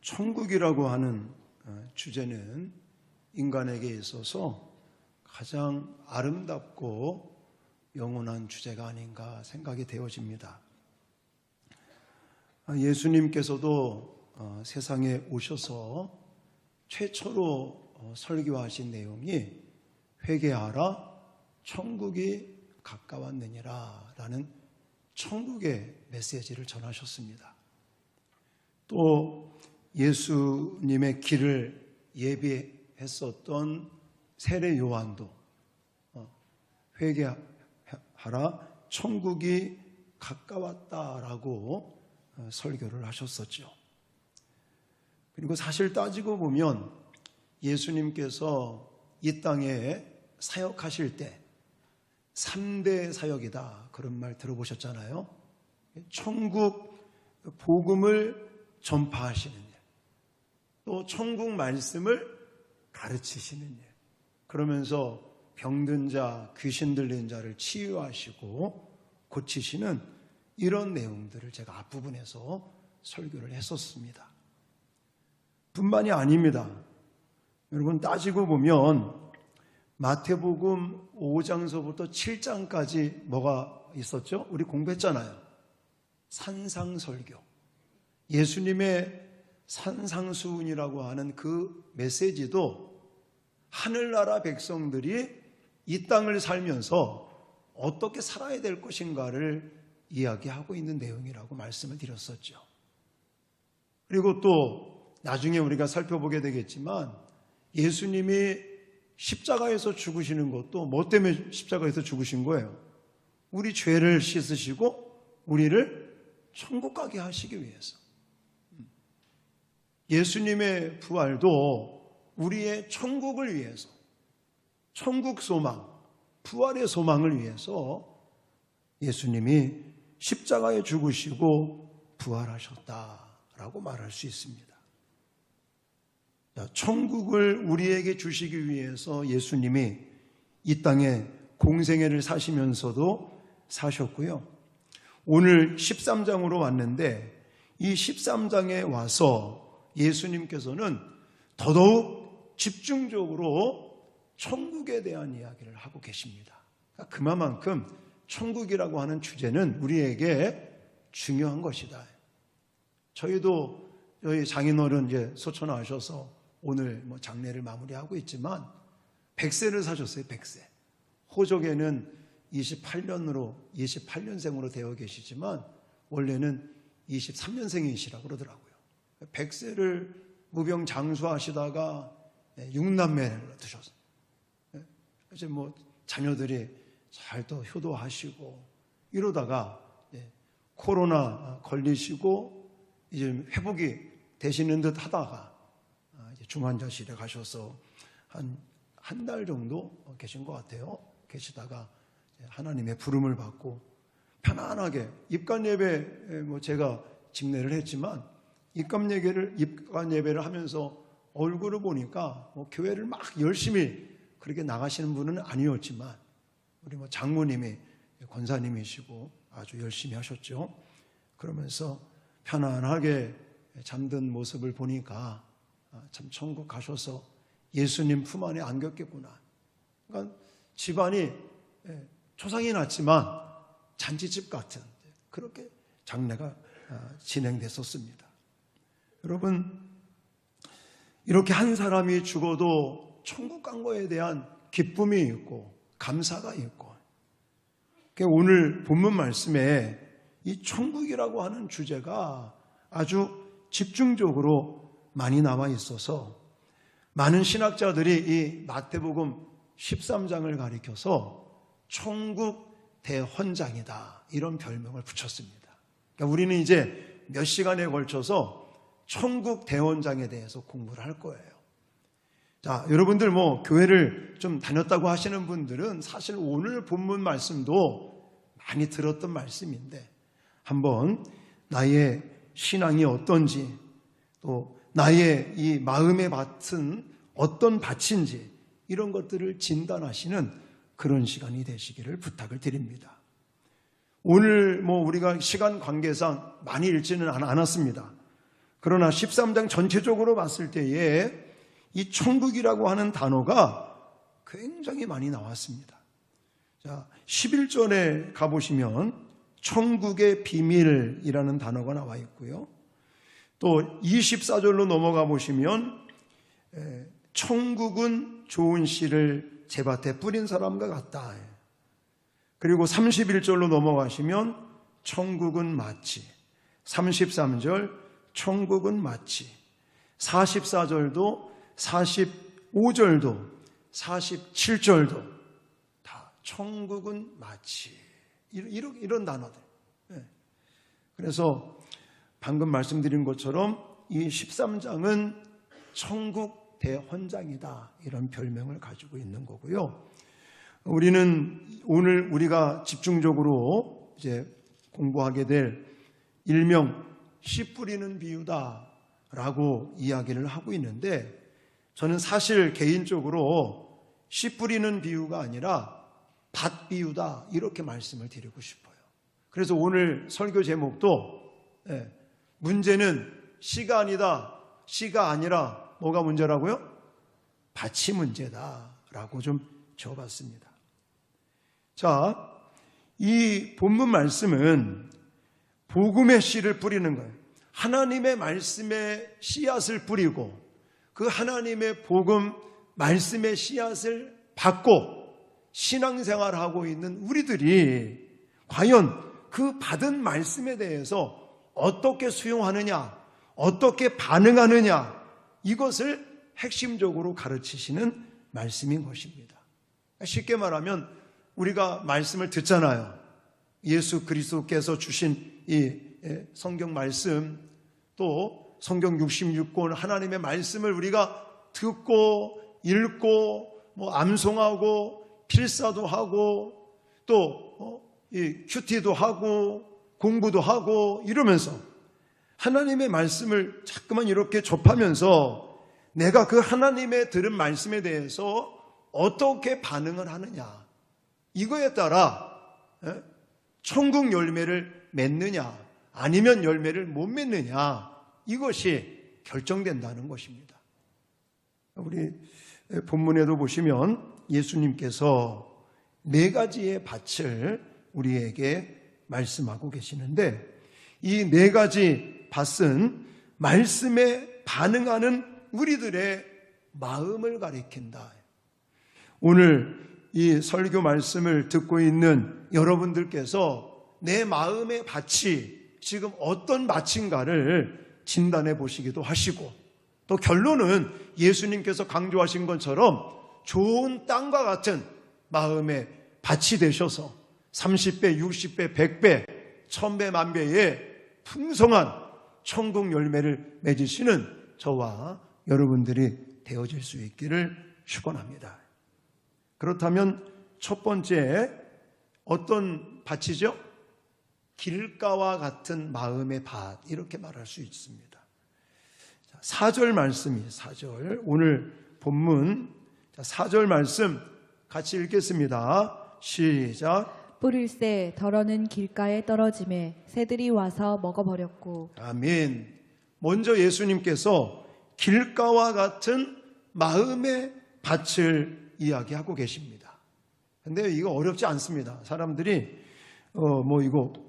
천국이라고 하는 주제는 인간에게 있어서 가장 아름답고 영원한 주제가 아닌가 생각이 되어집니다. 예수님께서도 세상에 오셔서 최초로 설교하신 내용이 회개하라 천국이 가까웠느니라 라는 천국의 메시지를 전하셨습니다. 또 예수님의 길을 예비했었던 세례 요한도 회개하라 천국이 가까웠다라고 설교를 하셨었죠. 그리고 사실 따지고 보면 예수님께서 이 땅에 사역하실 때 3대 사역이다 그런 말 들어보셨잖아요. 천국 복음을 전파하시는 일, 또 천국 말씀을 가르치시는 일, 그러면서 병든 자, 귀신 들린 자를 치유하시고 고치시는 이런 내용들을 제가 앞부분에서 설교를 했었습니다. 뿐만이 아닙니다. 여러분 따지고 보면 마태복음 5장서부터 7장까지 뭐가 있었죠? 우리 공부했잖아요. 산상설교. 예수님의 산상수훈이라고 하는 그 메시지도 하늘나라 백성들이 이 땅을 살면서 어떻게 살아야 될 것인가를 이야기하고 있는 내용이라고 말씀을 드렸었죠. 그리고 또 나중에 우리가 살펴보게 되겠지만 예수님이 십자가에서 죽으시는 것도 뭐 때문에 십자가에서 죽으신 거예요? 우리 죄를 씻으시고 우리를 천국 가게 하시기 위해서. 예수님의 부활도 우리의 천국을 위해서, 천국 소망, 부활의 소망을 위해서 예수님이 십자가에 죽으시고 부활하셨다라고 말할 수 있습니다. 천국을 우리에게 주시기 위해서 예수님이 이 땅에 공생애를 사시면서도 사셨고요. 오늘 13장으로 왔는데 이 13장에 와서 예수님께서는 더더욱 집중적으로 천국에 대한 이야기를 하고 계십니다. 그만큼 천국이라고 하는 주제는 우리에게 중요한 것이다. 저희도 저희 장인어른 이제 소천하셔서 오늘 장례를 마무리하고 있지만 100세를 사셨어요. 100세. 호적에는 28년생으로 되어 계시지만 원래는 23년생이시라고 그러더라고요. 100세를 무병장수하시다가 6남매를 두셨어요. 이제 자녀들이 잘 또 효도하시고 이러다가 코로나 걸리시고 이제 회복이 되시는 듯 하다가 중환자실에 가셔서 한 달 정도 계신 것 같아요. 계시다가 하나님의 부름을 받고 편안하게 입관 예배 제가 집례를 했지만 입관 예배를 하면서 얼굴을 보니까 교회를 막 열심히 그렇게 나가시는 분은 아니었지만 우리 장모님이 권사님이시고 아주 열심히 하셨죠. 그러면서 편안하게 잠든 모습을 보니까 참 천국 가셔서 예수님 품 안에 안겼겠구나. 그러니까 집안이 초상이 났지만 잔치집 같은 그렇게 장례가 진행됐었습니다. 여러분 이렇게 한 사람이 죽어도 천국 간 거에 대한 기쁨이 있고 감사가 있고 오늘 본문 말씀에 이 천국이라고 하는 주제가 아주 집중적으로 많이 나와 있어서 많은 신학자들이 이 마태복음 13장을 가리켜서 천국 대헌장이다 이런 별명을 붙였습니다. 그러니까 우리는 이제 몇 시간에 걸쳐서 천국 대헌장에 대해서 공부를 할 거예요. 자, 여러분들 교회를 좀 다녔다고 하시는 분들은 사실 오늘 본문 말씀도 많이 들었던 말씀인데 한번 나의 신앙이 어떤지 또 나의 이 마음의 밭은 어떤 밭인지 이런 것들을 진단하시는 그런 시간이 되시기를 부탁을 드립니다. 오늘 우리가 시간 관계상 많이 읽지는 않았습니다. 그러나 13장 전체적으로 봤을 때에 이 천국이라고 하는 단어가 굉장히 많이 나왔습니다. 자, 11절에 가보시면 천국의 비밀이라는 단어가 나와 있고요. 또 24절로 넘어가 보시면 천국은 좋은 씨를 제밭에 뿌린 사람과 같다. 그리고 31절로 넘어가시면 천국은 마치, 33절 천국은 마치, 44절도 45절도 47절도 다 천국은 마치 이런 단어들. 그래서 방금 말씀드린 것처럼 이 13장은 천국 대헌장이다 이런 별명을 가지고 있는 거고요. 우리는 오늘 우리가 집중적으로 이제 공부하게 될 일명 씨 뿌리는 비유다라고 이야기를 하고 있는데, 저는 사실 개인적으로 씨 뿌리는 비유가 아니라 밭 비유다 이렇게 말씀을 드리고 싶어요. 그래서 오늘 설교 제목도 문제는 씨가 아니다, 씨가 아니라 뭐가 문제라고요? 밭이 문제다라고 좀 적어봤습니다. 자, 이 본문 말씀은 복음의 씨를 뿌리는 거예요. 하나님의 말씀에 씨앗을 뿌리고 그 하나님의 복음 말씀의 씨앗을 받고 신앙생활을 하고 있는 우리들이 과연 그 받은 말씀에 대해서 어떻게 수용하느냐, 어떻게 반응하느냐, 이것을 핵심적으로 가르치시는 말씀인 것입니다. 쉽게 말하면 우리가 말씀을 듣잖아요. 예수 그리스도께서 주신 이 성경 말씀, 또 성경 66권 하나님의 말씀을 우리가 듣고 읽고 암송하고 필사도 하고 또 큐티도 하고 공부도 하고 이러면서 하나님의 말씀을 자꾸만 이렇게 접하면서 내가 그 하나님의 들은 말씀에 대해서 어떻게 반응을 하느냐, 이거에 따라 천국 열매를 맺느냐 아니면 열매를 못 맺느냐, 이것이 결정된다는 것입니다. 우리 본문에도 보시면 예수님께서 4가지의 밭을 우리에게 말씀하고 계시는데, 이 4가지 밭은 말씀에 반응하는 우리들의 마음을 가리킨다. 오늘 이 설교 말씀을 듣고 있는 여러분들께서 내 마음의 밭이 지금 어떤 밭인가를 진단해 보시기도 하시고, 또 결론은 예수님께서 강조하신 것처럼 좋은 땅과 같은 마음의 밭이 되셔서 30배, 60배, 100배, 1000배, 만배의 풍성한 천국 열매를 맺으시는 저와 여러분들이 되어질 수 있기를 축원합니다. 그렇다면 첫 번째, 어떤 밭이죠? 길가와 같은 마음의 밭, 이렇게 말할 수 있습니다. 4절 말씀이 4절, 오늘 본문 4절 말씀 같이 읽겠습니다. 시작. 뿌릴새 덜어는 길가에 떨어짐에 새들이 와서 먹어버렸고. 아멘. 먼저 예수님께서 길가와 같은 마음의 밭을 이야기하고 계십니다. 근데 이거 어렵지 않습니다. 사람들이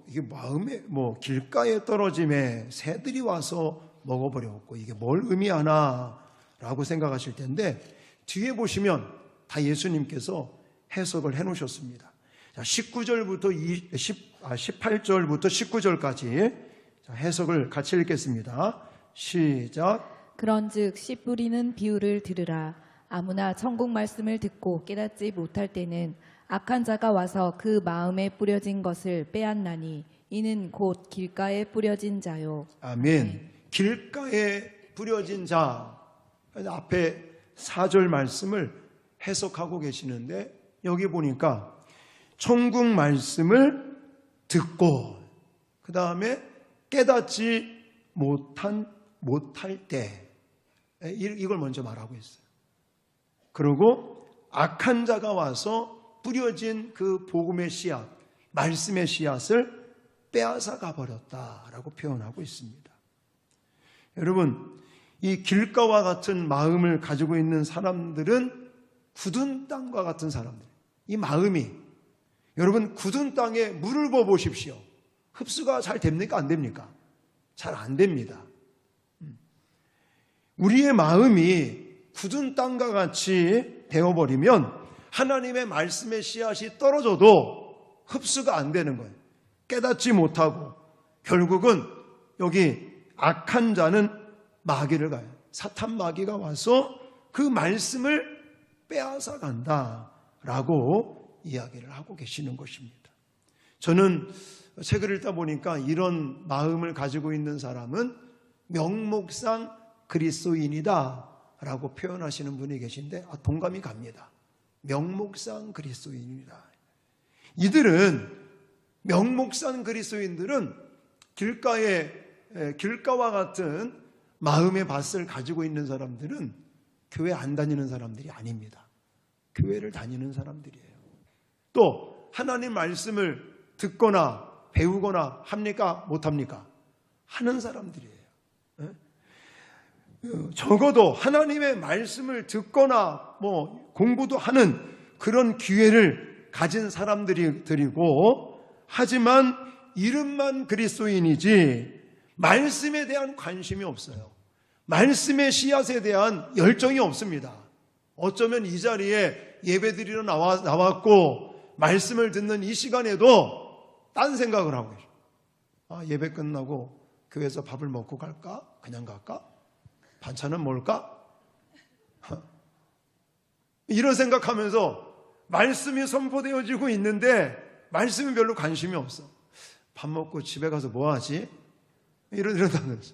이게 마음에 길가에 떨어짐에 새들이 와서 먹어버렸고 이게 뭘 의미하나 라고 생각하실 텐데, 뒤에 보시면 다 예수님께서 해석을 해 놓으셨습니다. 18절부터 19절까지 해석을 같이 읽겠습니다. 시작. 그런즉 씨 뿌리는 비유를 들으라. 아무나 천국 말씀을 듣고 깨닫지 못할 때는 악한 자가 와서 그 마음에 뿌려진 것을 빼앗나니 이는 곧 길가에 뿌려진 자요. 아멘. 길가에 뿌려진 자, 앞에 4절 말씀을 해석하고 계시는데, 여기 보니까 천국 말씀을 듣고 그 다음에 깨닫지 못할 때, 이걸 먼저 말하고 있어요. 그리고 악한 자가 와서 뿌려진 그 복음의 씨앗, 말씀의 씨앗을 빼앗아 가버렸다라고 표현하고 있습니다. 여러분, 이 길가와 같은 마음을 가지고 있는 사람들은 굳은 땅과 같은 사람들. 이 마음이, 여러분, 굳은 땅에 물을 부어 보십시오. 흡수가 잘 됩니까? 안 됩니까? 잘 안 됩니다. 우리의 마음이 굳은 땅과 같이 되어버리면 하나님의 말씀의 씨앗이 떨어져도 흡수가 안 되는 거예요. 깨닫지 못하고 결국은 여기 악한 자는 마귀를 가요. 사탄 마귀가 와서 그 말씀을 빼앗아 간다라고 이야기를 하고 계시는 것입니다. 저는 책을 읽다 보니까 이런 마음을 가지고 있는 사람은 명목상 그리스도인이다 라고 표현하시는 분이 계신데 동감이 갑니다. 명목상 그리스도인이다. 이들은, 명목상 그리스도인들은 길가와 같은 마음의 밭을 가지고 있는 사람들은 교회 안 다니는 사람들이 아닙니다. 교회를 다니는 사람들이에요. 또 하나님 말씀을 듣거나 배우거나 합니까? 못합니까? 하는 사람들이에요. 적어도 하나님의 말씀을 듣거나 공부도 하는 그런 기회를 가진 사람들이고, 하지만 이름만 그리스도인이지 말씀에 대한 관심이 없어요. 말씀의 씨앗에 대한 열정이 없습니다. 어쩌면 이 자리에 예배드리러 나왔고 말씀을 듣는 이 시간에도 딴 생각을 하고 계셔. 예배 끝나고 교회에서 밥을 먹고 갈까? 그냥 갈까? 반찬은 뭘까? 이런 생각하면서 말씀이 선포되어지고 있는데 말씀이 별로 관심이 없어. 밥 먹고 집에 가서 뭐 하지? 이런다면서.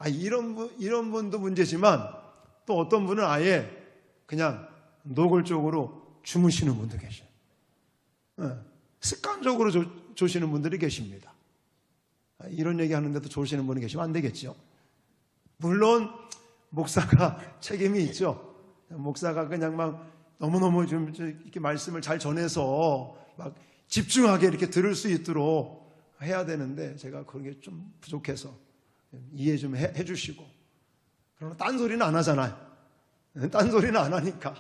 이런 분도 문제지만 또 어떤 분은 아예 그냥 노골적으로 주무시는 분도 계셔요. 습관적으로 조시는 분들이 계십니다. 이런 얘기 하는데도 조시는 분이 계시면 안 되겠죠. 물론 목사가 책임이 있죠. 목사가 그냥 막 너무너무 좀 이렇게 말씀을 잘 전해서 막 집중하게 이렇게 들을 수 있도록 해야 되는데 제가 그런 게 좀 부족해서 이해 좀 해주시고. 그러나 딴소리는 안 하잖아요. 딴소리는 안 하니까.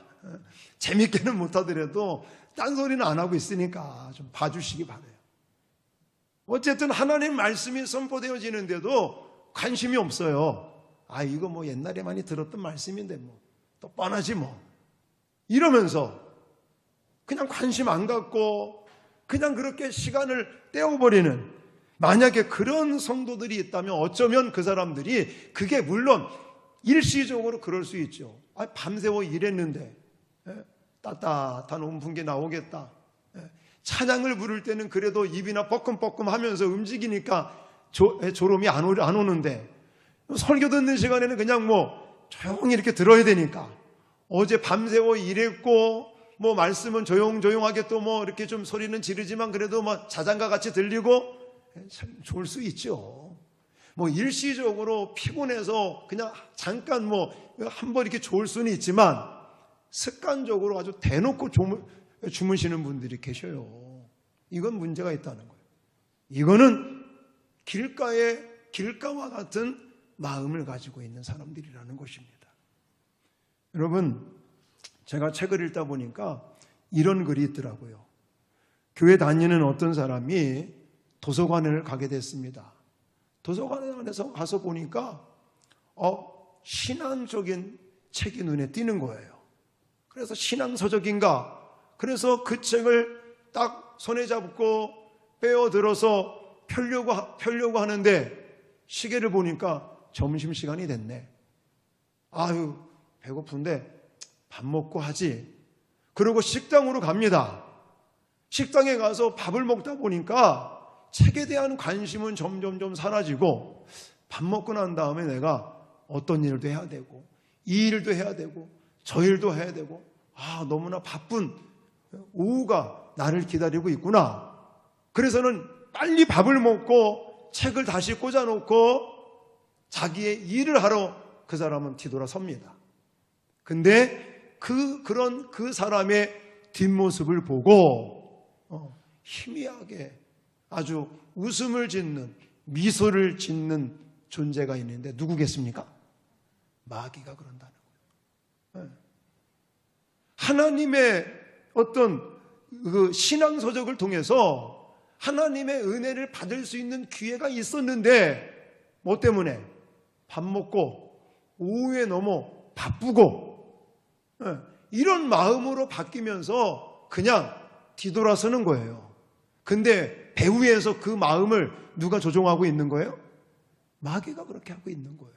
재밌게는 못하더라도 딴소리는 안 하고 있으니까 좀 봐주시기 바라요. 어쨌든 하나님 말씀이 선포되어지는데도 관심이 없어요. 이거 옛날에 많이 들었던 말씀인데 또 뻔하지 이러면서 그냥 관심 안 갖고 그냥 그렇게 시간을 때워버리는, 만약에 그런 성도들이 있다면 어쩌면 그 사람들이, 그게 물론 일시적으로 그럴 수 있죠. 밤새워 일했는데 따뜻한 온풍기 나오겠다. 찬양을 부를 때는 그래도 입이나 뻐끔뻐끔 하면서 움직이니까 졸음이 안 오는데, 설교 듣는 시간에는 그냥 조용히 이렇게 들어야 되니까, 어제 밤새워 일했고 말씀은 조용조용하게 또 이렇게 좀 소리는 지르지만 그래도 자장가 같이 들리고 참 좋을 수 있죠. 일시적으로 피곤해서 그냥 잠깐 한번 이렇게 좋을 수는 있지만 습관적으로 아주 대놓고 주무시는 분들이 계셔요. 이건 문제가 있다는 거예요. 이거는 길가와 같은 마음을 가지고 있는 사람들이라는 것입니다. 여러분, 제가 책을 읽다 보니까 이런 글이 있더라고요. 교회 다니는 어떤 사람이 도서관을 가게 됐습니다. 도서관에 안에서 가서 보니까 신앙적인 책이 눈에 띄는 거예요. 그래서 신앙서적인가? 그래서 그 책을 딱 손에 잡고 빼어들어서 펴려고 하는데 시계를 보니까 점심시간이 됐네. 배고픈데 밥 먹고 하지. 그리고 식당으로 갑니다. 식당에 가서 밥을 먹다 보니까 책에 대한 관심은 점점 사라지고, 밥 먹고 난 다음에 내가 어떤 일도 해야 되고 이 일도 해야 되고 저 일도 해야 되고 너무나 바쁜 오후가 나를 기다리고 있구나. 그래서는 빨리 밥을 먹고 책을 다시 꽂아놓고 자기의 일을 하러 그 사람은 뒤돌아섭니다. 근데 그 사람의 뒷모습을 보고 희미하게 아주 웃음을 짓는, 미소를 짓는 존재가 있는데 누구겠습니까? 마귀가 그런다는 거예요. 하나님의 어떤 그 신앙 서적을 통해서 하나님의 은혜를 받을 수 있는 기회가 있었는데 뭐 때문에? 밥 먹고 오후에 너무 바쁘고 이런 마음으로 바뀌면서 그냥 뒤돌아서는 거예요. 근데 배후에서 그 마음을 누가 조종하고 있는 거예요? 마귀가 그렇게 하고 있는 거예요.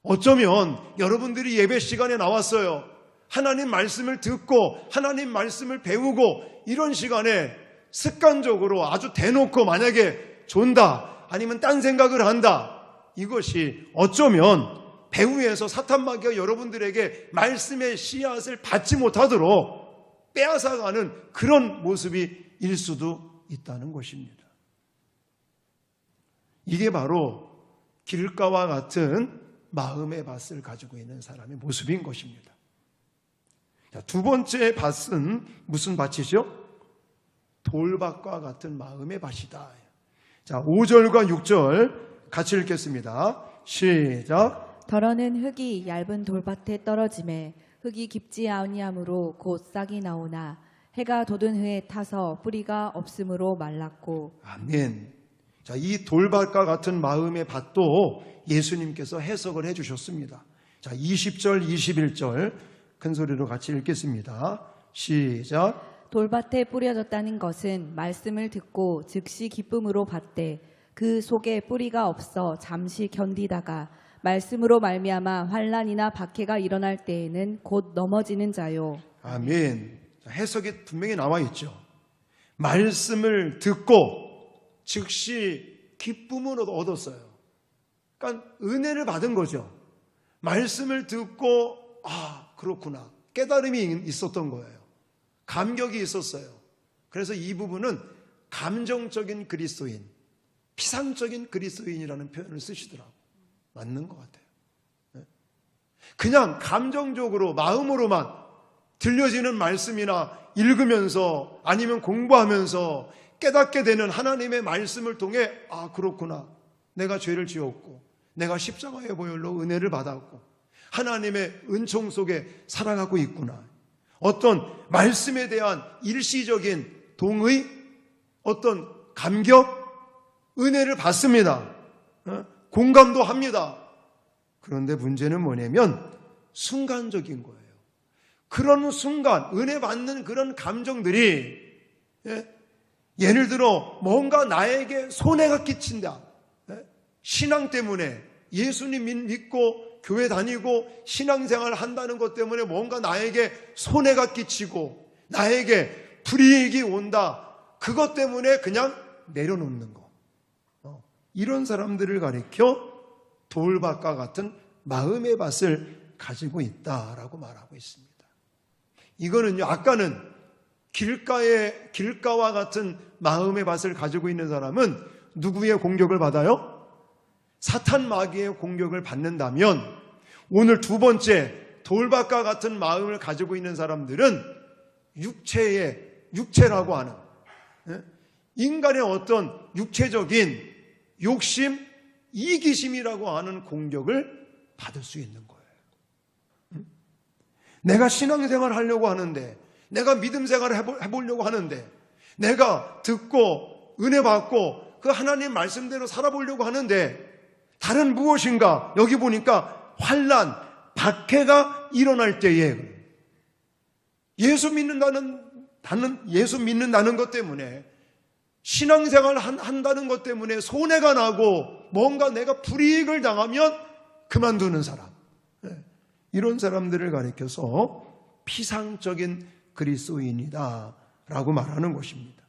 어쩌면 여러분들이 예배 시간에 나왔어요. 하나님 말씀을 듣고 하나님 말씀을 배우고 이런 시간에 습관적으로 아주 대놓고 만약에 존다 아니면 딴 생각을 한다, 이것이 어쩌면 배후에서 사탄 마귀가 여러분들에게 말씀의 씨앗을 받지 못하도록 빼앗아가는 그런 모습이 일 수도 있다는 것입니다. 이게 바로 길가와 같은 마음의 밭을 가지고 있는 사람의 모습인 것입니다. 자, 두 번째 밭은 무슨 밭이죠? 돌밭과 같은 마음의 밭이다. 자, 5절과 6절 같이 읽겠습니다. 시작. 더러는 흙이 얇은 돌밭에 떨어짐에 흙이 깊지 아니하므로 곧 싹이 나오나 해가 돋은 후에 타서 뿌리가 없으므로 말랐고. 아멘. 자, 이 돌밭과 같은 마음의 밭도 예수님께서 해석을 해주셨습니다. 자, 20절, 21절 큰 소리로 같이 읽겠습니다. 시작. 돌밭에 뿌려졌다는 것은 말씀을 듣고 즉시 기쁨으로 받되 그 속에 뿌리가 없어 잠시 견디다가 말씀으로 말미암아 환난이나 박해가 일어날 때에는 곧 넘어지는 자요. 아멘. 자, 해석이 분명히 나와 있죠. 말씀을 듣고 즉시 기쁨을 얻었어요. 그러니까 은혜를 받은 거죠. 말씀을 듣고 그렇구나, 깨달음이 있었던 거예요. 감격이 있었어요. 그래서 이 부분은 감정적인 그리스도인, 피상적인 그리스도인이라는 표현을 쓰시더라고요. 맞는 것 같아요. 그냥 감정적으로 마음으로만 들려지는 말씀이나 읽으면서 아니면 공부하면서 깨닫게 되는 하나님의 말씀을 통해 그렇구나, 내가 죄를 지었고 내가 십자가의 보혈로 은혜를 받았고 하나님의 은총 속에 살아가고 있구나, 어떤 말씀에 대한 일시적인 동의, 어떤 감격, 은혜를 받습니다. 공감도 합니다. 그런데 문제는 뭐냐면 순간적인 거예요. 그런 순간 은혜 받는 그런 감정들이 예를 들어 뭔가 나에게 손해가 끼친다, 신앙 때문에 예수님 믿고 교회 다니고 신앙생활을 한다는 것 때문에 뭔가 나에게 손해가 끼치고 나에게 불이익이 온다, 그것 때문에 그냥 내려놓는 거, 이런 사람들을 가리켜 돌밭과 같은 마음의 밭을 가지고 있다라고 말하고 있습니다. 이거는요, 아까는 길가와 같은 마음의 밭을 가지고 있는 사람은 누구의 공격을 받아요? 사탄 마귀의 공격을 받는다면, 오늘 두 번째 돌밭과 같은 마음을 가지고 있는 사람들은 육체라고 하는 인간의 어떤 육체적인 욕심, 이기심이라고 하는 공격을 받을 수 있는 거예요. 내가 신앙생활을 하려고 하는데, 내가 믿음 생활을 해보려고 하는데, 내가 듣고 은혜 받고 그 하나님 말씀대로 살아보려고 하는데 다른 무엇인가, 여기 보니까 환난, 박해가 일어날 때에 예수 믿는다는 것 때문에, 신앙생활을 한다는 것 때문에 손해가 나고 뭔가 내가 불이익을 당하면 그만두는 사람, 이런 사람들을 가리켜서 피상적인 그리스도인이다 라고 말하는 것입니다.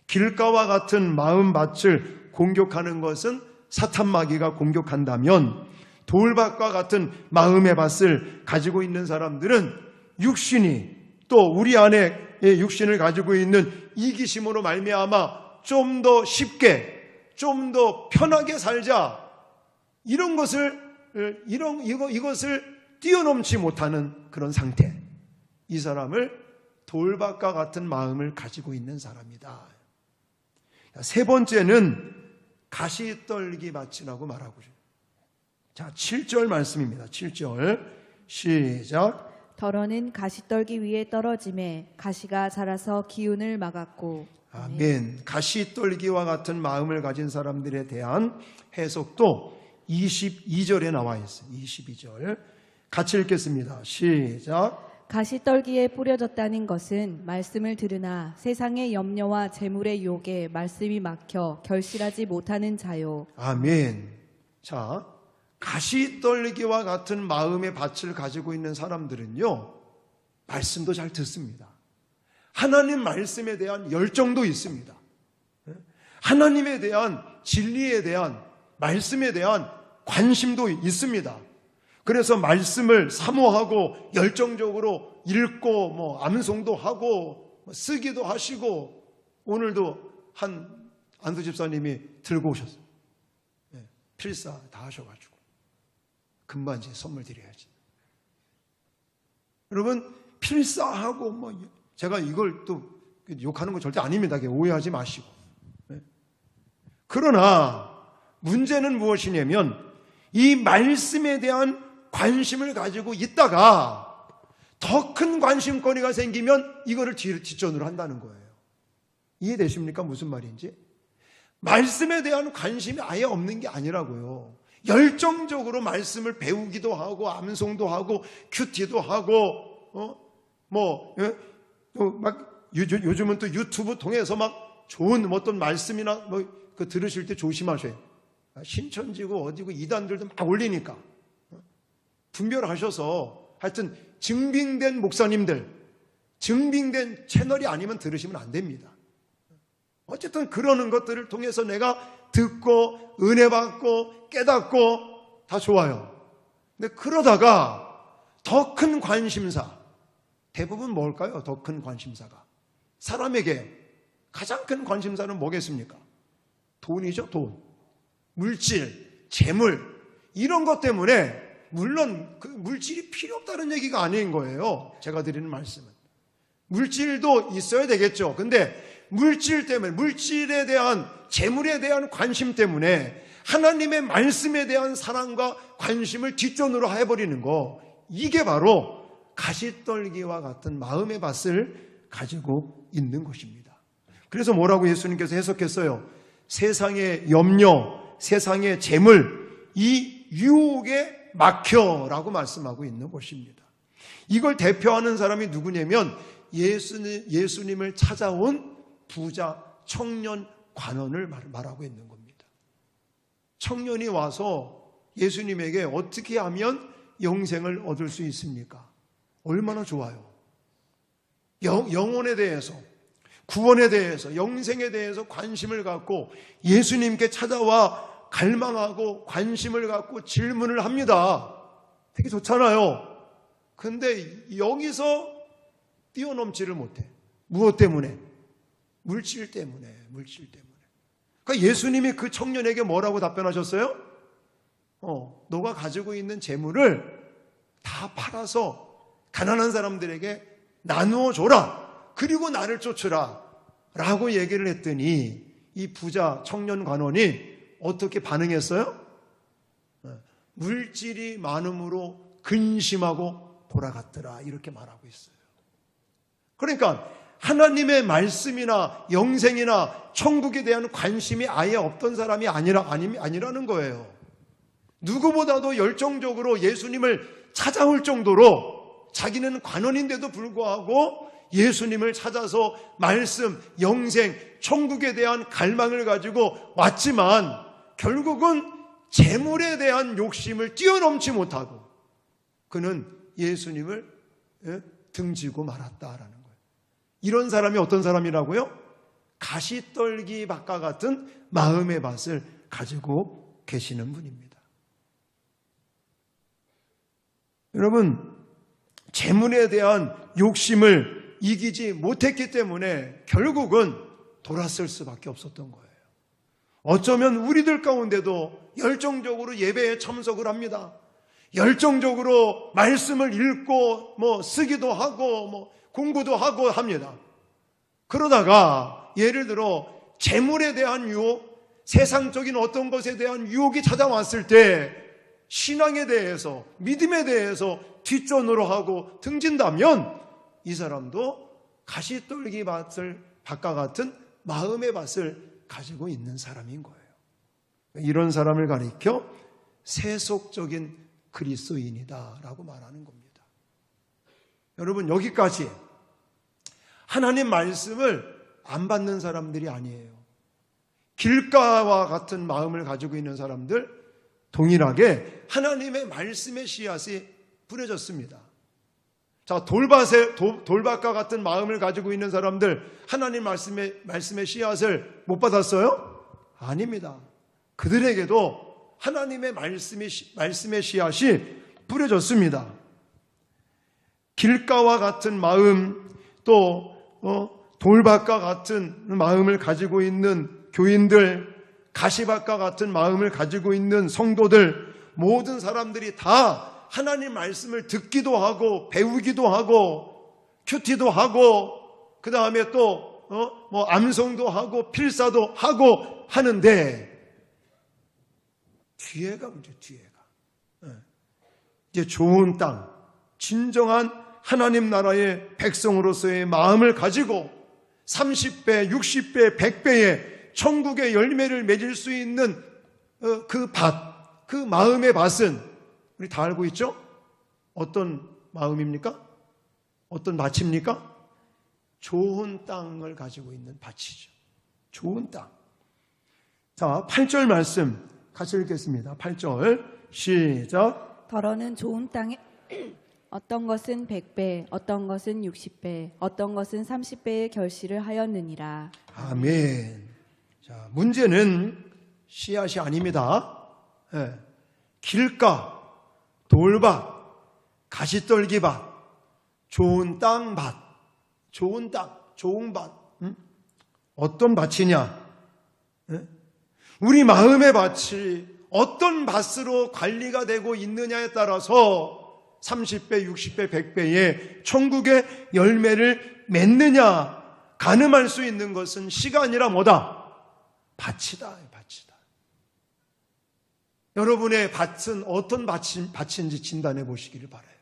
길가와 같은 마음밭을 공격하는 것은 사탄 마귀가 공격한다면, 돌밭과 같은 마음의 밭을 가지고 있는 사람들은 육신이, 또 우리 안에 육신을 가지고 있는 이기심으로 말미암아 좀 더 쉽게, 좀 더 편하게 살자, 이것을 뛰어넘지 못하는 그런 상태, 이 사람을 돌밭과 같은 마음을 가지고 있는 사람이다. 세 번째는 가시떨기 밭이라고 말하고 있습니다. 자, 7절 말씀입니다. 7절 시작. 덜어는 가시떨기 위에 떨어짐에 가시가 자라서 기운을 막았고. 아멘. 가시떨기와 같은 마음을 가진 사람들에 대한 해석도 22절에 나와 있어요. 22절 같이 읽겠습니다. 시작. 가시떨기에 뿌려졌다는 것은 말씀을 들으나 세상의 염려와 재물의 유혹에 말씀이 막혀 결실하지 못하는 자요. 아멘. 자, 가시떨기와 같은 마음의 밭을 가지고 있는 사람들은요, 말씀도 잘 듣습니다. 하나님 말씀에 대한 열정도 있습니다. 하나님에 대한 진리에 대한 말씀에 대한 관심도 있습니다. 그래서 말씀을 사모하고 열정적으로 읽고 암송도 하고 쓰기도 하시고, 오늘도 한 안수 집사님이 들고 오셨어요. 필사 다 하셔가지고 금반지 선물 드려야지. 여러분, 필사하고 제가 이걸 또 욕하는 거 절대 아닙니다. 오해하지 마시고. 그러나 문제는 무엇이냐면 이 말씀에 대한 관심을 가지고 있다가 더 큰 관심거리가 생기면 이거를 뒷전으로 한다는 거예요. 이해되십니까? 무슨 말인지? 말씀에 대한 관심이 아예 없는 게 아니라고요. 열정적으로 말씀을 배우기도 하고 암송도 하고 큐티도 하고 요즘은 또 유튜브 통해서 막 좋은 어떤 말씀이나 그 들으실 때 조심하셔요. 신천지고 어디고 이단들도 막 올리니까 분별하셔서 하여튼 증빙된 목사님들, 증빙된 채널이 아니면 들으시면 안 됩니다. 어쨌든 그러는 것들을 통해서 내가 듣고 은혜 받고 깨닫고 다 좋아요. 근데 그러다가 더 큰 관심사, 대부분 뭘까요? 더 큰 관심사가 사람에게 가장 큰 관심사는 뭐겠습니까? 돈이죠. 돈, 물질, 재물, 이런 것 때문에, 물론 그 물질이 필요 없다는 얘기가 아닌 거예요. 제가 드리는 말씀은 물질도 있어야 되겠죠. 근데 물질 때문에, 물질에 대한, 재물에 대한 관심 때문에 하나님의 말씀에 대한 사랑과 관심을 뒷전으로 해버리는 거, 이게 바로 가시떨기와 같은 마음의 밭을 가지고 있는 것입니다. 그래서 뭐라고 예수님께서 해석했어요? 세상의 염려, 세상의 재물, 이 유혹에 막혀라고 말씀하고 있는 것입니다. 이걸 대표하는 사람이 누구냐면 예수님을 찾아온 부자 청년 관원을 말하고 있는 겁니다. 청년이 와서 예수님에게 어떻게 하면 영생을 얻을 수 있습니까? 얼마나 좋아요. 영혼에 대해서, 구원에 대해서, 영생에 대해서 관심을 갖고 예수님께 찾아와 갈망하고 관심을 갖고 질문을 합니다. 되게 좋잖아요. 근데 여기서 뛰어넘지를 못해. 무엇 때문에? 물질 때문에. 그러니까 예수님이 그 청년에게 뭐라고 답변하셨어요? 너가 가지고 있는 재물을 다 팔아서 가난한 사람들에게 나누어 줘라. 그리고 나를 쫓으라. 라고 얘기를 했더니 이 부자 청년 관원이 어떻게 반응했어요? 물질이 많음으로 근심하고 돌아갔더라. 이렇게 말하고 있어요. 그러니까 하나님의 말씀이나 영생이나 천국에 대한 관심이 아예 없던 사람이 아니라는 거예요. 누구보다도 열정적으로 예수님을 찾아올 정도로 자기는 관원인데도 불구하고 예수님을 찾아서 말씀, 영생, 천국에 대한 갈망을 가지고 왔지만 결국은 재물에 대한 욕심을 뛰어넘지 못하고 그는 예수님을 등지고 말았다라는 거예요. 이런 사람이 어떤 사람이라고요? 가시떨기 밭과 같은 마음의 밭을 가지고 계시는 분입니다. 여러분, 재물에 대한 욕심을 이기지 못했기 때문에 결국은 돌아설 수밖에 없었던 거예요. 어쩌면 우리들 가운데도 열정적으로 예배에 참석을 합니다. 열정적으로 말씀을 읽고 쓰기도 하고 공부도 하고 합니다. 그러다가 예를 들어 재물에 대한 유혹, 세상적인 어떤 것에 대한 유혹이 찾아왔을 때 신앙에 대해서, 믿음에 대해서 뒷전으로 하고 등진다면 이 사람도 가시떨기 밭과 같은 마음의 밭을 가지고 있는 사람인 거예요. 이런 사람을 가리켜 세속적인 그리스도인이다라고 말하는 겁니다. 여러분, 여기까지 하나님 말씀을 안 받는 사람들이 아니에요. 길가와 같은 마음을 가지고 있는 사람들 동일하게 하나님의 말씀의 씨앗이 뿌려졌습니다. 자, 돌밭과 같은 마음을 가지고 있는 사람들 하나님 말씀의 씨앗을 못 받았어요? 아닙니다. 그들에게도 하나님의 말씀의 씨앗이 뿌려졌습니다. 길가와 같은 마음, 또 돌밭과 같은 마음을 가지고 있는 교인들, 가시밭과 같은 마음을 가지고 있는 성도들, 모든 사람들이 다 하나님 말씀을 듣기도 하고 배우기도 하고 큐티도 하고 그 다음에 또 암송도 하고 필사도 하고 하는데 뒤에가 문제. 뒤에가 이제 좋은 땅, 진정한 하나님 나라의 백성으로서의 마음을 가지고 30배, 60배, 100배의 천국의 열매를 맺을 수 있는 그 밭, 그 마음의 밭은 우리 다 알고 있죠? 어떤 마음입니까? 어떤 밭입니까? 좋은 땅을 가지고 있는 밭이죠. 좋은 땅. 자, 8절 말씀 같이 읽겠습니다. 8절 시작. 더러는 좋은 땅에 어떤 것은 100배, 어떤 것은 60배, 어떤 것은 30배의 결실을 하였느니라. 아멘. 자, 문제는 씨앗이 아닙니다. 네. 길가, 돌밭, 가시떨기밭, 좋은 땅밭, 좋은 땅, 좋은 밭. 어떤 밭이냐? 우리 마음의 밭이 어떤 밭으로 관리가 되고 있느냐에 따라서 30배, 60배, 100배의 천국의 열매를 맺느냐, 가늠할 수 있는 것은 시가 아니라 뭐다? 밭이다. 여러분의 밭은 어떤 밭인지 진단해 보시기를 바라요.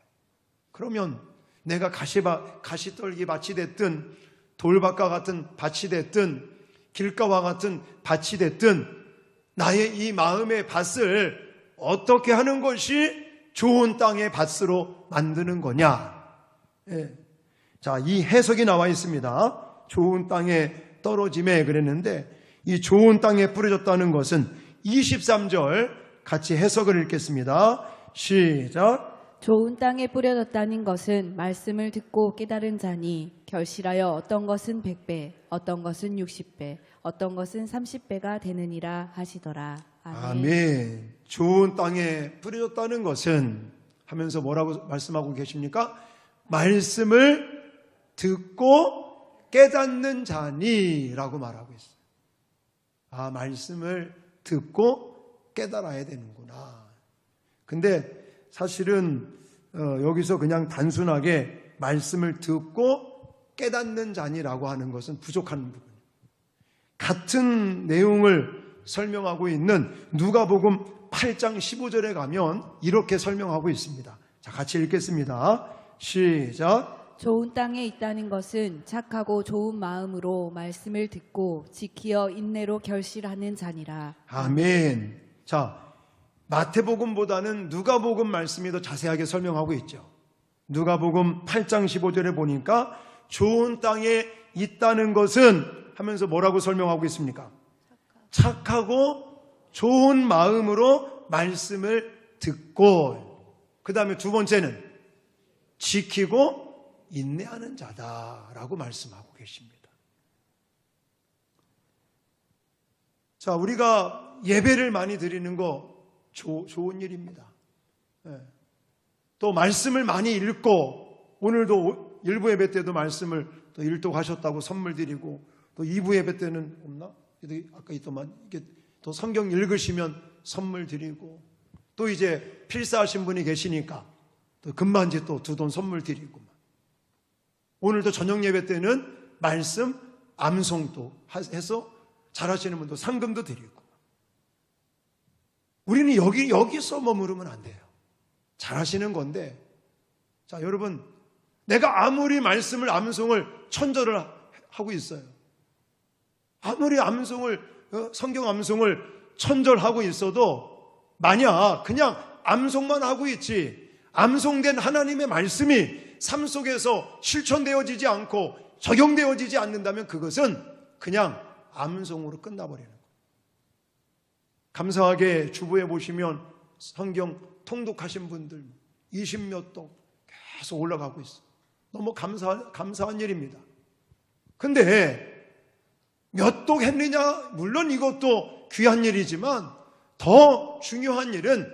그러면 내가 가시떨기 밭이 됐든 돌밭과 같은 밭이 됐든 길가와 같은 밭이 됐든 나의 이 마음의 밭을 어떻게 하는 것이 좋은 땅의 밭으로 만드는 거냐. 예. 자, 이 해석이 나와 있습니다. 좋은 땅에 떨어짐에 그랬는데 이 좋은 땅에 뿌려졌다는 것은 23절 같이 해석을 읽겠습니다. 시작. 좋은 땅에 뿌려졌다는 것은 말씀을 듣고 깨달은 자니 결실하여 어떤 것은 100배, 어떤 것은 60배, 어떤 것은 30배가 되느니라 하시더라. 아멘. 아멘. 좋은 땅에 뿌려졌다는 것은 하면서 뭐라고 말씀하고 계십니까? 말씀을 듣고 깨닫는 자니라고 말하고 있어요. 아, 말씀을 듣고 깨달아야 되는구나. 근데 사실은 여기서 그냥 단순하게 말씀을 듣고 깨닫는 자니라고 하는 것은 부족한 부분이에요. 같은 내용을 설명하고 있는 누가복음 8장 15절에 가면 이렇게 설명하고 있습니다. 자, 같이 읽겠습니다. 시작. 좋은 땅에 있다는 것은 착하고 좋은 마음으로 말씀을 듣고 지키어 인내로 결실하는 자니라. 아멘. 자, 마태복음보다는 누가복음 말씀이 더 자세하게 설명하고 있죠. 누가복음 8장 15절에 보니까 좋은 땅에 있다는 것은 하면서 뭐라고 설명하고 있습니까? 착하고 좋은 마음으로 말씀을 듣고, 그 다음에 두 번째는 지키고 인내하는 자다라고 말씀하고 계십니다. 자, 우리가 예배를 많이 드리는 거 좋은 일입니다. 또 말씀을 많이 읽고, 오늘도 1부 예배 때도 말씀을 또 일독하셨다고 선물 드리고, 또 2부 예배 때는 없나? 아까 있더만 이게 또 성경 읽으시면 선물 드리고, 또 이제 필사하신 분이 계시니까 또 금반지 또 2돈 선물 드리고, 오늘도 저녁 예배 때는 말씀 암송도 해서 잘하시는 분도 상금도 드리고, 우리는 여기서 머무르면 안 돼요. 잘하시는 건데, 자, 여러분, 내가 아무리 말씀을, 암송을, 천절을 하고 있어요. 아무리 성경 암송을 천절하고 있어도, 만약 그냥 암송만 하고 있지, 암송된 하나님의 말씀이 삶 속에서 실천되어지지 않고 적용되어지지 않는다면 그것은 그냥 암송으로 끝나버리는 거예요. 감사하게 주부에 보시면 성경 통독하신 분들 20몇 동 계속 올라가고 있어요. 너무 감사한 일입니다. 근데 몇 독 했느냐? 물론 이것도 귀한 일이지만 더 중요한 일은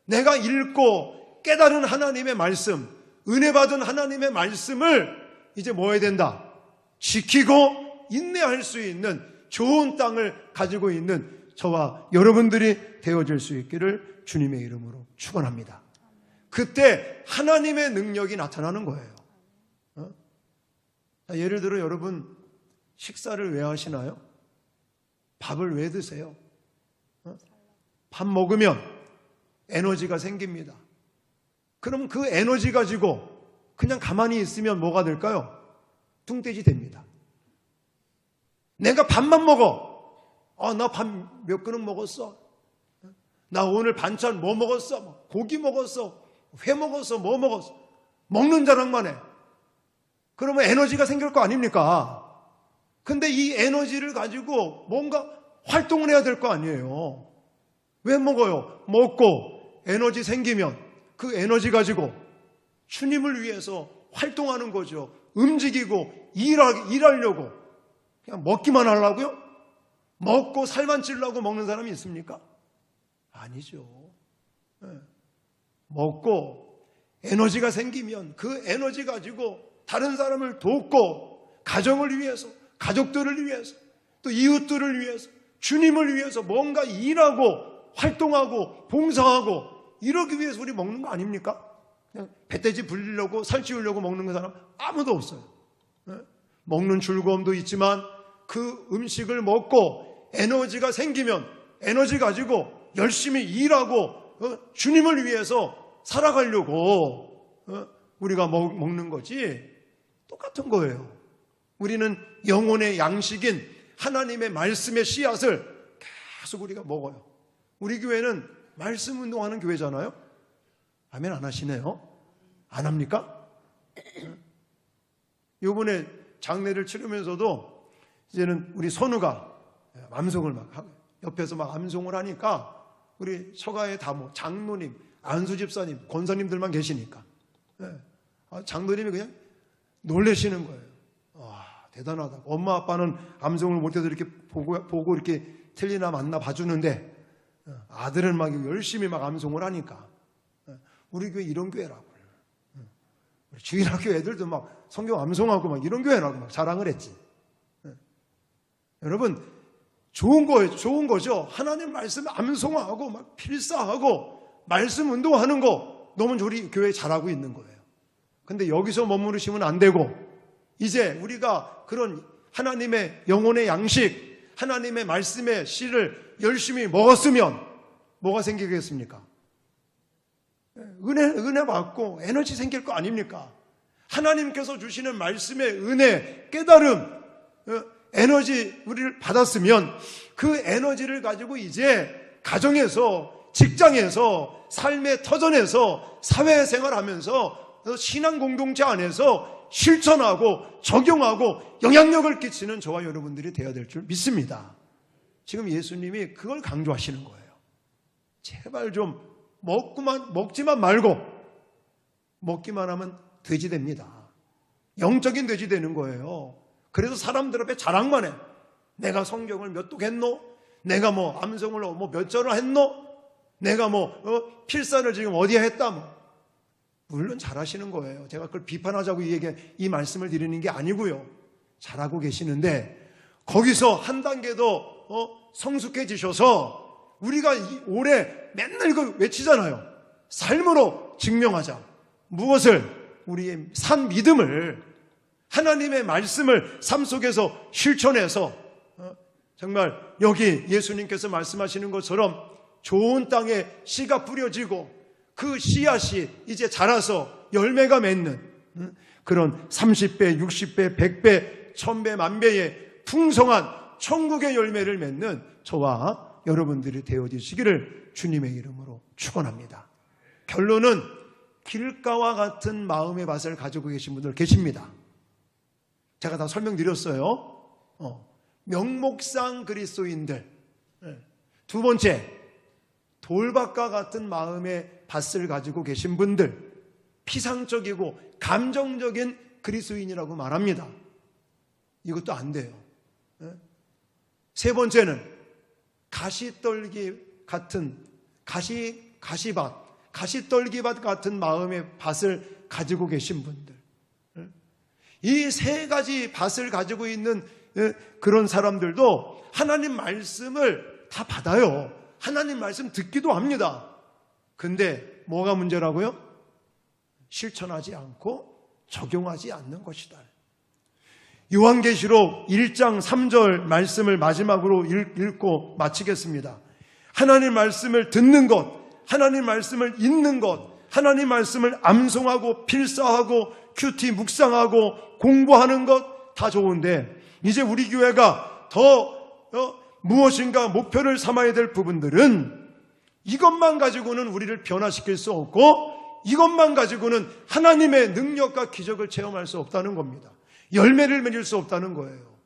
내가 읽고 깨달은 하나님의 말씀, 은혜 받은 하나님의 말씀을 이제 뭐 해야 된다? 지키고 인내할 수 있는 좋은 땅을 가지고 있는 저와 여러분들이 되어질 수 있기를 주님의 이름으로 축원합니다. 그때 하나님의 능력이 나타나는 거예요. 예를 들어 여러분 식사를 왜 하시나요? 밥을 왜 드세요? 밥 먹으면 에너지가 생깁니다. 그럼 그 에너지 가지고 그냥 가만히 있으면 뭐가 될까요? 뚱돼지 됩니다. 내가 밥만 먹어. 나 밥 몇 그릇 먹었어. 나 오늘 반찬 뭐 먹었어? 고기 먹었어. 회 먹었어. 뭐 먹었어. 먹는 자랑만 해. 그러면 에너지가 생길 거 아닙니까? 근데 이 에너지를 가지고 뭔가 활동을 해야 될 거 아니에요. 왜 먹어요? 먹고 에너지 생기면 그 에너지 가지고 주님을 위해서 활동하는 거죠. 움직이고 일하려고. 그냥 먹기만 하려고요? 먹고 살만 찌려고 먹는 사람이 있습니까? 아니죠. 먹고 에너지가 생기면 그 에너지 가지고 다른 사람을 돕고 가정을 위해서, 가족들을 위해서, 또 이웃들을 위해서, 주님을 위해서 뭔가 일하고 활동하고 봉사하고 이러기 위해서 우리 먹는 거 아닙니까? 그냥 배돼지 불리려고 살찌우려고 먹는 그 사람 아무도 없어요. 먹는 즐거움도 있지만 그 음식을 먹고 에너지가 생기면 에너지 가지고 열심히 일하고 주님을 위해서 살아가려고 우리가 먹는 거지. 똑같은 거예요. 우리는 영혼의 양식인 하나님의 말씀의 씨앗을 계속 우리가 먹어요. 우리 교회는 말씀 운동하는 교회잖아요. 아멘 안 하시네요. 안 합니까? 요번에 장례를 치르면서도 이제는 우리 선우가 암송을 막 하고 옆에서 막 암송을 하니까 우리 처가에 다 뭐 장로님, 안수 집사님, 권사님들만 계시니까 장로님이 그냥 놀라시는 거예요. 와, 대단하다. 엄마 아빠는 암송을 못해서 이렇게 보고 이렇게 틀리나 맞나 봐주는데 아들은 막 열심히 막 암송을 하니까 우리 교회 이런 교회라고. 우리 주일학교 애들도 막 성경 암송하고 막 이런 교회라고 막 자랑을 했지. 여러분 좋은 거예요. 좋은 거죠. 하나님 말씀 암송하고 막 필사하고 말씀 운동하는 거 너무 우리 교회 잘하고 있는 거예요. 근데 여기서 머무르시면 안 되고 이제 우리가 그런 하나님의 영혼의 양식, 하나님의 말씀의 씨를 열심히 먹었으면 뭐가 생기겠습니까? 은혜 받고 에너지 생길 거 아닙니까? 하나님께서 주시는 말씀의 은혜, 깨달음, 에너지 우리를 받았으면 그 에너지를 가지고 이제 가정에서, 직장에서, 삶의 터전에서, 사회생활하면서 신앙 공동체 안에서 실천하고 적용하고 영향력을 끼치는 저와 여러분들이 되어야 될 줄 믿습니다. 지금 예수님이 그걸 강조하시는 거예요. 제발 좀 먹지만 말고 먹기만 하면 돼지 됩니다. 영적인 돼지 되는 거예요. 그래서 사람들 앞에 자랑만 해. 내가 성경을 몇 독 했노? 내가 뭐 암송을 뭐 몇 절을 했노? 내가 뭐 필사를 지금 어디에 했다 뭐. 물론 잘하시는 거예요. 제가 그걸 비판하자고 이 말씀을 드리는 게 아니고요. 잘하고 계시는데 거기서 한 단계 더 성숙해지셔서 우리가 올해 맨날 이거 외치잖아요. 삶으로 증명하자. 무엇을? 우리의 산 믿음을, 하나님의 말씀을 삶 속에서 실천해서 정말 여기 예수님께서 말씀하시는 것처럼 좋은 땅에 씨가 뿌려지고 그 씨앗이 이제 자라서 열매가 맺는 그런 30배, 60배, 100배, 1000배, 만배의 풍성한 천국의 열매를 맺는 저와 여러분들이 되어지시기를 주님의 이름으로 축원합니다. 결론은 길가와 같은 마음의 밭을 가지고 계신 분들 계십니다. 제가 다 설명드렸어요. 명목상 그리스도인들. 두 번째, 돌밭과 같은 마음의 밭을 가지고 계신 분들, 피상적이고 감정적인 그리스도인이라고 말합니다. 이것도 안 돼요. 세 번째는 가시떨기 같은 가시떨기밭 같은 마음의 밭을 가지고 계신 분들. 이 세 가지 밭을 가지고 있는 그런 사람들도 하나님 말씀을 다 받아요. 하나님 말씀 듣기도 합니다. 근데 뭐가 문제라고요? 실천하지 않고 적용하지 않는 것이다. 요한계시록 1장 3절 말씀을 마지막으로 읽고 마치겠습니다. 하나님 말씀을 듣는 것, 하나님 말씀을 읽는 것, 하나님 말씀을 암송하고 필사하고 큐티 묵상하고 공부하는 것 다 좋은데 이제 우리 교회가 더 무엇인가 목표를 삼아야 될 부분들은 이것만 가지고는 우리를 변화시킬 수 없고 이것만 가지고는 하나님의 능력과 기적을 체험할 수 없다는 겁니다. 열매를 맺을 수 없다는 거예요.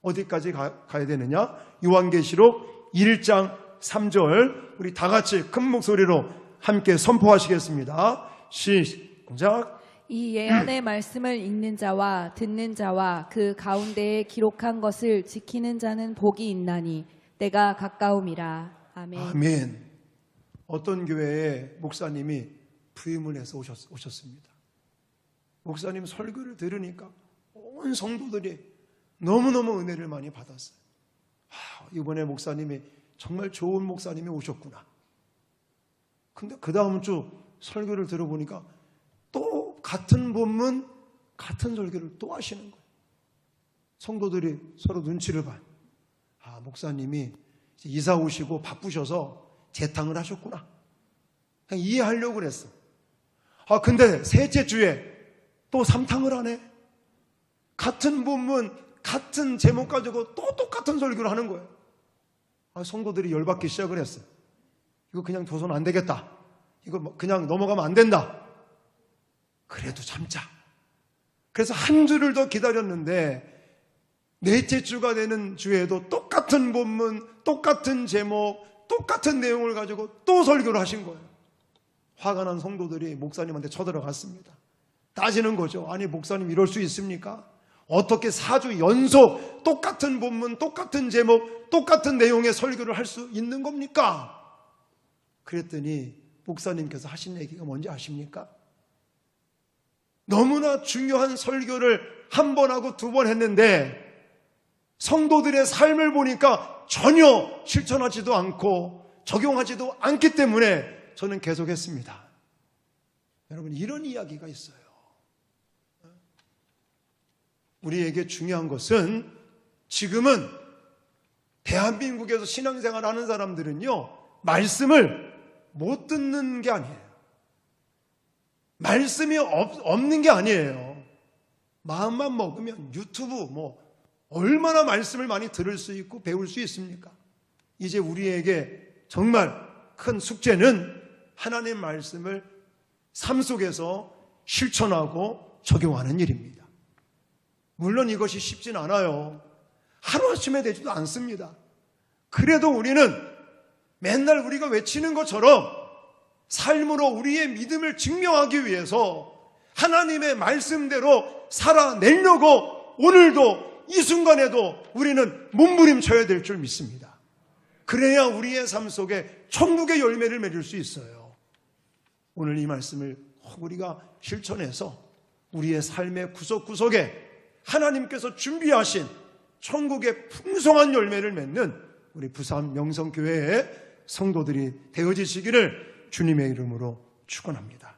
어디까지 가야 되느냐? 요한계시록 1장 3절 우리 다 같이 큰 목소리로 함께 선포하시겠습니다. 시작. 이 예언의 말씀을 읽는 자와 듣는 자와 그 가운데에 기록한 것을 지키는 자는 복이 있나니 때가 가까움이라. 아멘. 아멘. 어떤 교회에 목사님이 부임을 해서 오셨습니다. 목사님 설교를 들으니까 온 성도들이 너무너무 은혜를 많이 받았어요. 이번에 목사님이 정말 좋은 목사님이 오셨구나. 근데 그 다음 주 설교를 들어보니까 또 같은 본문, 같은 설교를 또 하시는 거예요. 성도들이 서로 눈치를 봐요. 목사님이 이사 오시고 바쁘셔서 재탕을 하셨구나. 그냥 이해하려고 그랬어. 근데 셋째 주에 또 3탕을 하네. 같은 본문, 같은 제목 가지고 또 똑같은 설교를 하는 거예요. 성도들이 열받기 시작을 했어요. 이거 그냥 둬서는 안 되겠다. 이거 그냥 넘어가면 안 된다. 그래도 참자. 그래서 한 주를 더 기다렸는데 넷째 주가 되는 주에도 똑같은 본문, 똑같은 제목, 똑같은 내용을 가지고 또 설교를 하신 거예요. 화가 난 성도들이 목사님한테 쳐들어갔습니다. 따지는 거죠. 아니 목사님 이럴 수 있습니까? 어떻게 4주 연속 똑같은 본문, 똑같은 제목, 똑같은 내용의 설교를 할 수 있는 겁니까? 그랬더니 목사님께서 하신 얘기가 뭔지 아십니까? 너무나 중요한 설교를 한 번 하고 두 번 했는데 성도들의 삶을 보니까 전혀 실천하지도 않고 적용하지도 않기 때문에 저는 계속했습니다. 여러분 이런 이야기가 있어요. 우리에게 중요한 것은 지금은 대한민국에서 신앙생활 하는 사람들은요 말씀을 못 듣는 게 아니에요. 말씀이 없는 게 아니에요. 마음만 먹으면 유튜브 얼마나 말씀을 많이 들을 수 있고 배울 수 있습니까? 이제 우리에게 정말 큰 숙제는 하나님 말씀을 삶 속에서 실천하고 적용하는 일입니다. 물론 이것이 쉽진 않아요. 하루아침에 되지도 않습니다. 그래도 우리는 맨날 우리가 외치는 것처럼 삶으로 우리의 믿음을 증명하기 위해서 하나님의 말씀대로 살아내려고 오늘도 이 순간에도 우리는 몸부림쳐야 될 줄 믿습니다. 그래야 우리의 삶 속에 천국의 열매를 맺을 수 있어요. 오늘 이 말씀을 우리가 실천해서 우리의 삶의 구석구석에 하나님께서 준비하신 천국의 풍성한 열매를 맺는 우리 부산 명성교회의 성도들이 되어지시기를 주님의 이름으로 축원합니다.